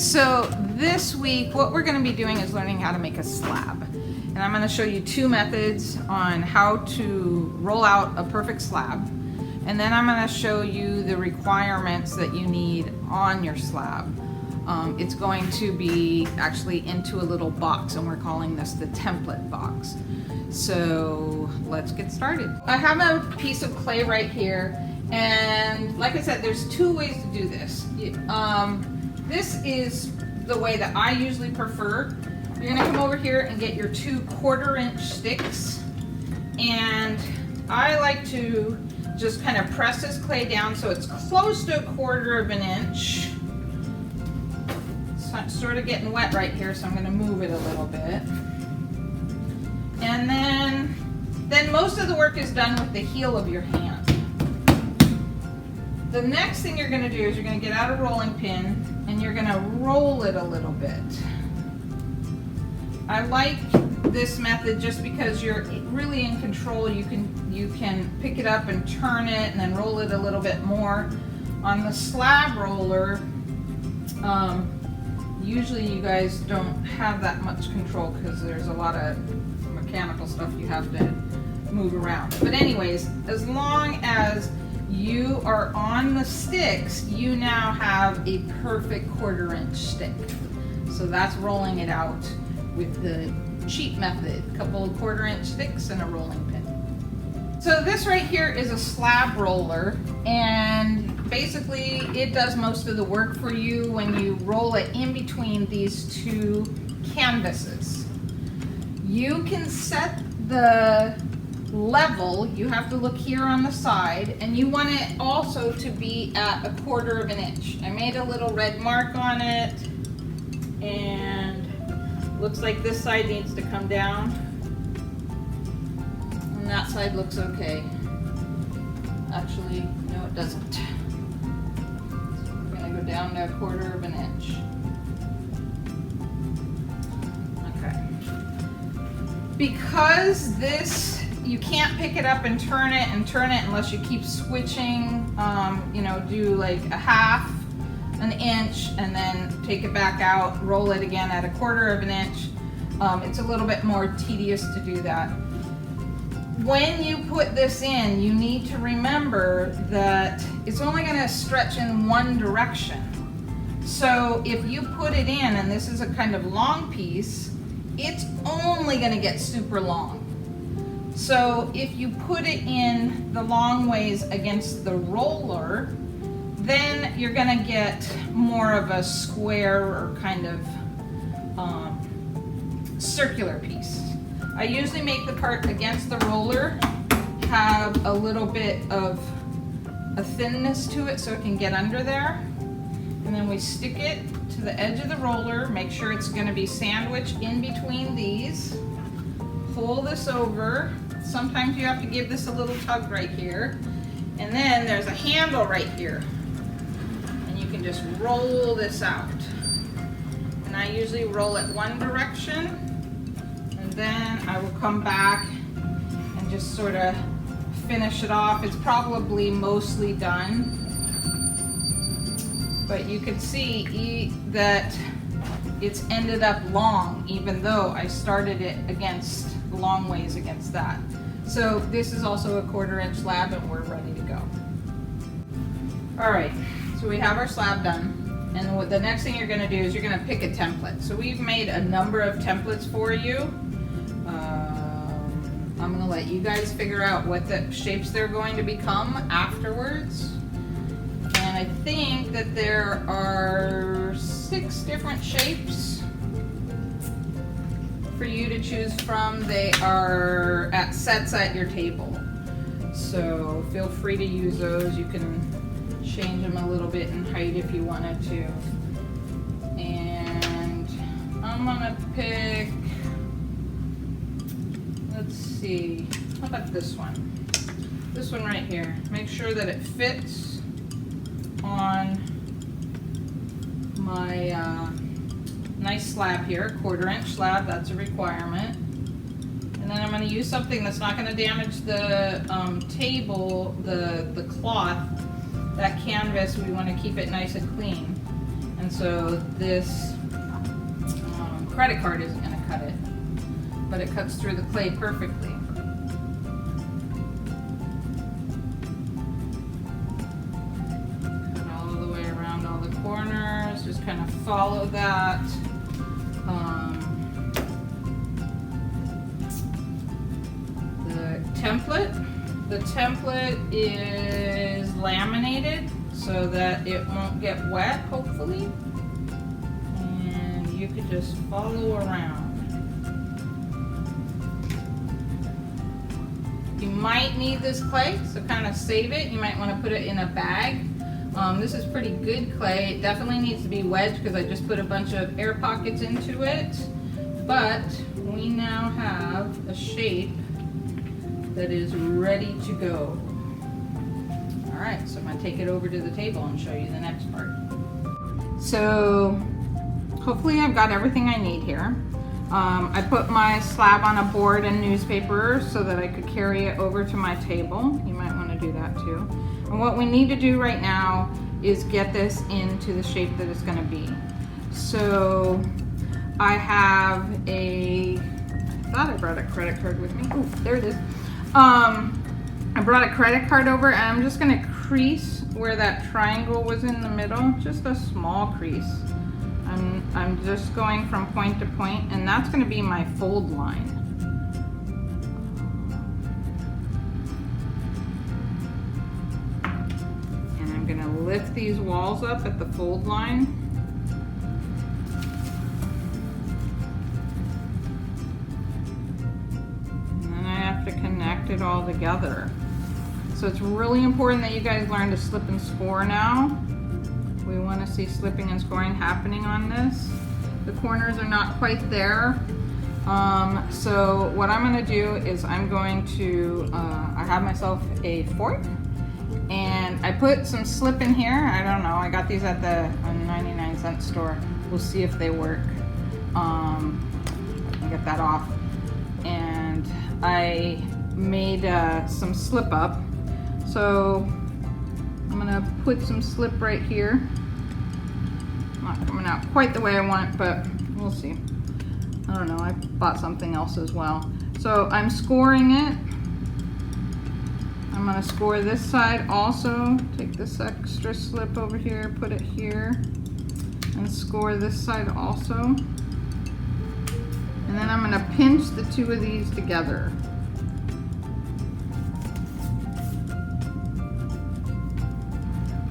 So this week, what we're going to be doing is learning how to make a slab. And I'm going to show you two methods on how to roll out a perfect slab. And then I'm going to show you the requirements that you need on your slab. It's going to be actually into a little box, and we're calling this the template box. So let's get started. I have a piece of clay right here, and like I said, there's two ways to do this. This is the way that I usually prefer. You're gonna come over here and get your 2 1/4-inch sticks, and I like to just kind of press this clay down so it's close to 1/4 of an inch. It's sort of getting wet right here, so I'm gonna move it a little bit. And then most of the work is done with the heel of your hand. The next thing you're gonna do is you're gonna get out a rolling pin and you're gonna roll it a little bit. I like this method just because you're really in control. You can pick it up and turn it and then roll it a little bit more. On the slab roller, usually you guys don't have that much control because there's a lot of mechanical stuff you have to move around. But anyways, as long as you are on the sticks, you now have a perfect 1/4-inch stick. So that's rolling it out with the cheap method, a couple of 1/4-inch sticks and a rolling pin. So this right here is a slab roller, and basically it does most of the work for you when you roll it in between these 2 canvases. You can set the level. You have to look here on the side, and you want it also to be at 1/4 of an inch. I made a little red mark on it, and looks like this side needs to come down, and that side looks okay. Actually, no, it doesn't. So we're gonna go down to 1/4 of an inch. Okay. Because this, you can't pick it up and turn it unless you keep switching, do like a 1/2 an inch and then take it back out, roll it again at 1/4 of an inch. It's a little bit more tedious to do that. When you put this in, you need to remember that it's only going to stretch in one direction. So if you put it in, and this is a kind of long piece, it's only going to get super long. So if you put it in the long ways against the roller, then you're gonna get more of a square or kind of circular piece. I usually make the part against the roller have a little bit of a thinness to it so it can get under there. And then we stick it to the edge of the roller, make sure it's gonna be sandwiched in between these. Pull this over. Sometimes you have to give this a little tug right here. And then there's a handle right here. And you can just roll this out. And I usually roll it one direction. And then I will come back and just sort of finish it off. It's probably mostly done. But you can see that it's ended up long, even though I started it against long ways against that. So this is also a 1/4-inch slab, and we're ready to go. All right, so we have our slab done, and what the next thing you're gonna do is you're gonna pick a template. So we've made a number of templates for you. I'm gonna let you guys figure out what the shapes they're going to become afterwards. And I think that there are 6 different shapes for you to choose from. They are at sets at your table. So feel free to use those. You can change them a little bit in height if you wanted to. And I'm gonna pick, let's see, how about this one? This one right here. Make sure that it fits on my nice slab here, 1/4-inch slab, that's a requirement. And then I'm going to use something that's not going to damage the table, the cloth, that canvas. We want to keep it nice and clean. And so this credit card isn't going to cut it, but it cuts through the clay perfectly. Cut all the way around all the corners, just kind of follow that. The template is laminated so that it won't get wet, hopefully. And you could just follow around. You might need this clay, so kind of save it. You might want to put it in a bag. This is pretty good clay. It definitely needs to be wedged because I just put a bunch of air pockets into it. But we now have a shape that is ready to go. All right, so I'm gonna take it over to the table and show you the next part. So hopefully I've got everything I need here. I put my slab on a board and newspaper so that I could carry it over to my table. You might wanna do that too. And what we need to do right now is get this into the shape that it's gonna be. So I have I thought I brought a credit card with me. Oh, there it is. I brought a credit card over and I'm just gonna crease where that triangle was in the middle, just a small crease. I'm just going from point to point, and that's gonna be my fold line. And I'm gonna lift these walls up at the fold line. To connect it all together. So it's really important that you guys learn to slip and score now. We want to see slipping and scoring happening on this. The corners are not quite there. So what I'm going to do is I'm going to, I have myself a fork and I put some slip in here. I don't know, I got these at the 99-cent store. We'll see if they work. I'll get that off. And I made some slip up. So I'm gonna put some slip right here. Not coming out quite the way I want, but we'll see. I don't know, I bought something else as well. So I'm scoring it. I'm gonna score this side also. Take this extra slip over here, put it here, and score this side also. And then I'm gonna pinch the two of these together.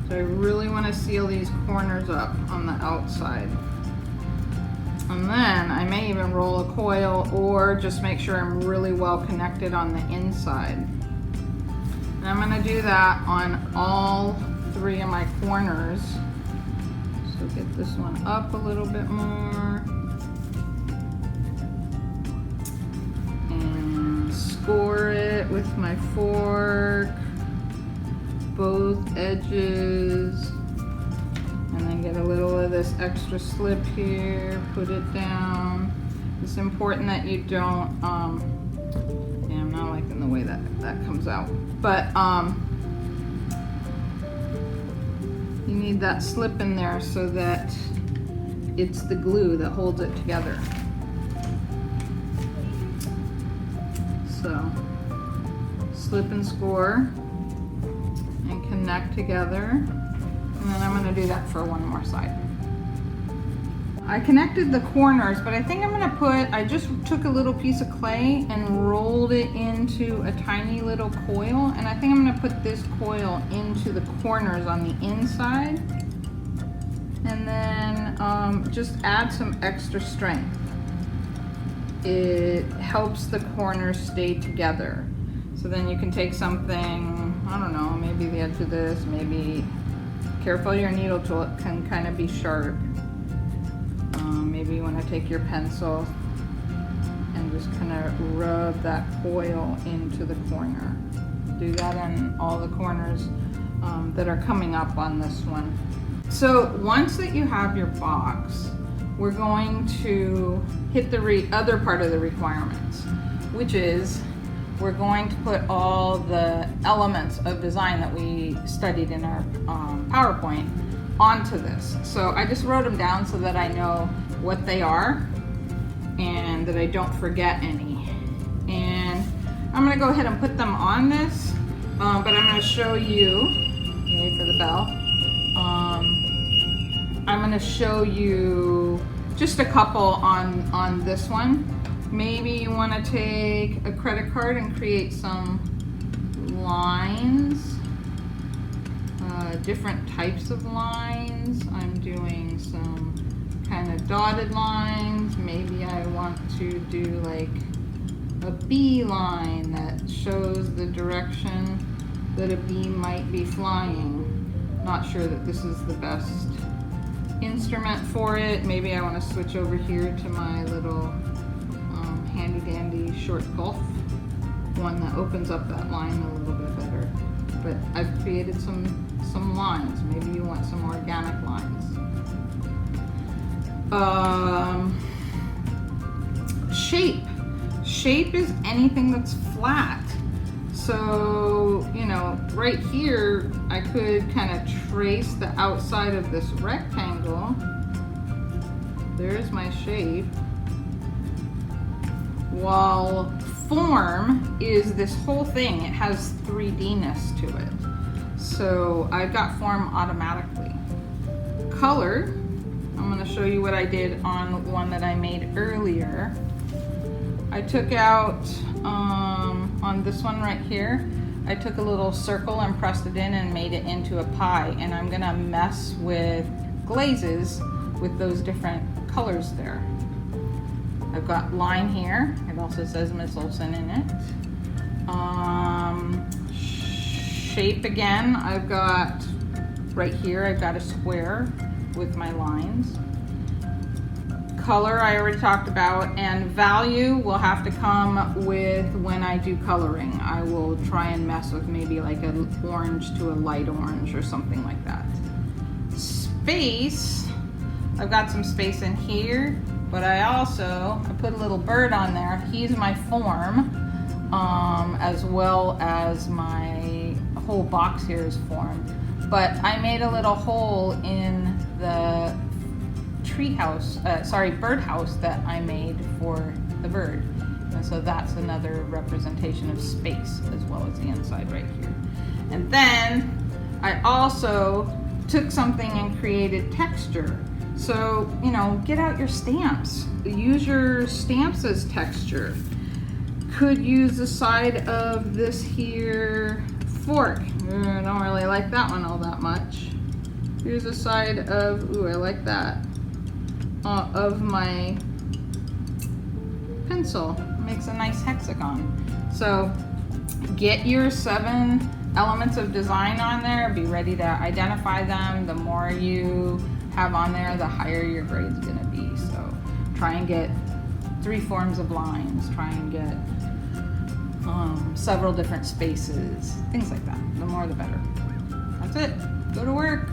So I really wanna seal these corners up on the outside. And then I may even roll a coil or just make sure I'm really well connected on the inside. And I'm gonna do that on all three of my corners. So get this one up a little bit more. Score it with my fork, both edges, and then get a little of this extra slip here, put it down. It's important that you don't, yeah, I'm not liking the way that comes out, but you need that slip in there so that it's the glue that holds it together. So slip and score and connect together, and then I'm going to do that for one more side. I connected the corners, but I think I'm going to I just took a little piece of clay and rolled it into a tiny little coil, and I think I'm going to put this coil into the corners on the inside, and then just add some extra strength. It helps the corners stay together. So then you can take something, I don't know, maybe the edge of this, maybe, careful your needle tool, it can kind of be sharp. Maybe you want to take your pencil and just kind of rub that coil into the corner. Do that in all the corners that are coming up on this one. So once that you have your box, we're going to hit the other part of the requirements, which is we're going to put all the elements of design that we studied in our PowerPoint onto this. So I just wrote them down so that I know what they are and that I don't forget any. And I'm gonna go ahead and put them on this, but I'm gonna show you, wait for the bell. I'm gonna show you just a couple on this one. Maybe you wanna take a credit card and create some lines, different types of lines. I'm doing some kind of dotted lines. Maybe I want to do like a bee line that shows the direction that a bee might be flying. Not sure that this is the best instrument for it. Maybe I want to switch over here to my little handy dandy short gulf, one that opens up that line a little bit better. But I've created some lines. Maybe you want some organic lines. Shape is anything that's flat. So, you know, right here, I could kind of trace the outside of this rectangle. There's my shape. While form is this whole thing. It has 3D-ness to it. So I've got form automatically. Color, I'm going to show you what I did on one that I made earlier. I took out, on this one right here, I took a little circle and pressed it in and made it into a pie. And I'm going to mess with glazes with those different colors there. I've got line here. It also says Miss Olson in it. Shape again, I've got right here, I've got a square with my lines. Color I already talked about, and value will have to come with when I do coloring. I will try and mess with maybe like an orange to a light orange or something like that. Space, I've got some space in here, but I put a little bird on there. He's my form, as well as my whole box here is form. But I made a little hole in the birdhouse that I made for the bird. And so that's another representation of space as well as the inside right here. And then I also took something and created texture. So, you know, get out your stamps. Use your stamps as texture. Could use the side of this here fork. I don't really like that one all that much. Here's the side of, ooh, I like that, of my pencil. It makes a nice hexagon. So get your 7 elements of design on there. Be ready to identify them. The more you have on there, the higher your grade's gonna be. So try and get 3 forms of lines. Try and get several different spaces, things like that. The more the better. That's it. Go to work.